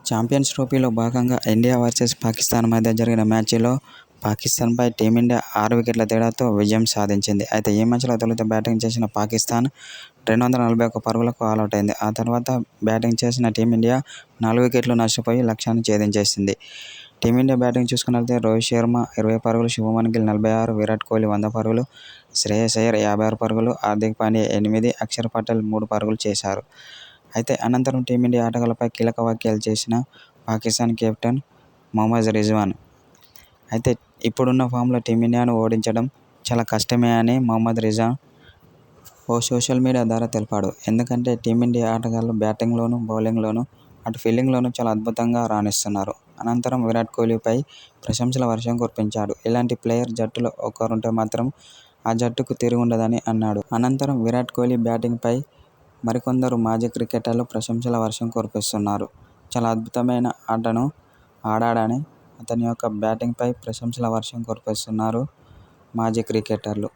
Champions ట్రోఫీలో భాగంగా India versus Pakistan మధ్య జరిగిన మ్యాచ్లో పాకిస్తాన్పై టీమిండియా 6 వికెట్ల తేడాతో విజయం సాధించింది. అయితే ఈ మ్యాచ్లో తొలుత బ్యాటింగ్ చేసిన పాకిస్తాన్ 241 పరుగులకు ఆలౌట్ అయింది. ఆ తర్వాత బ్యాటింగ్ చేసిన టీమిండియా 4 వికెట్లు నష్టపోయి లక్ష్యాన్ని ఛేదించేసింది. టీమిండియా బ్యాటింగ్ చూసుకున్నట్లయితే రోహిత్ శర్మ 20 పరుగులు, శుభమన్ గిల్ 46, విరాట్ కోహ్లీ 100 పరుగులు, శ్రేయస్ అయ్యర్ 56 పరుగులు, హార్దిక్ పాండ్యా 8, అక్షర్ పటేల్ 3 పరుగులు చేశారు. అయితే అనంతరం టీమిండియా ఆటగాళ్లపై కీలక వ్యాఖ్యలు చేసిన పాకిస్తాన్ కెప్టెన్ మొహమ్మద్ రిజ్వాన్. అయితే ఇప్పుడున్న ఫామ్లో టీమిండియాను ఓడించడం చాలా కష్టమే అని మొహమ్మద్ రిజ్వాన్ ఓ సోషల్ మీడియా ద్వారా తెలిపాడు. ఎందుకంటే టీమిండియా ఆటగాళ్లు బ్యాటింగ్లోనూ, బౌలింగ్లోనూ, అటు ఫీల్డింగ్లోనూ చాలా అద్భుతంగా రాణిస్తున్నారు. అనంతరం విరాట్ కోహ్లీపై ప్రశంసల వర్షం కురిపించాడు. ఇలాంటి ప్లేయర్ జట్టులో ఒకరుంటే మాత్రం ఆ జట్టుకు తిరుగుండదని అన్నాడు. అనంతరం విరాట్ కోహ్లీ బ్యాటింగ్పై మరికొందరు మాజీ క్రికెటర్లు ప్రశంసల వర్షం కురిపిస్తున్నారు. చాలా అద్భుతమైన ఆటను ఆడాడని అతని యొక్క బ్యాటింగ్పై ప్రశంసల వర్షం కురిపిస్తున్నారు మాజీ క్రికెటర్లు.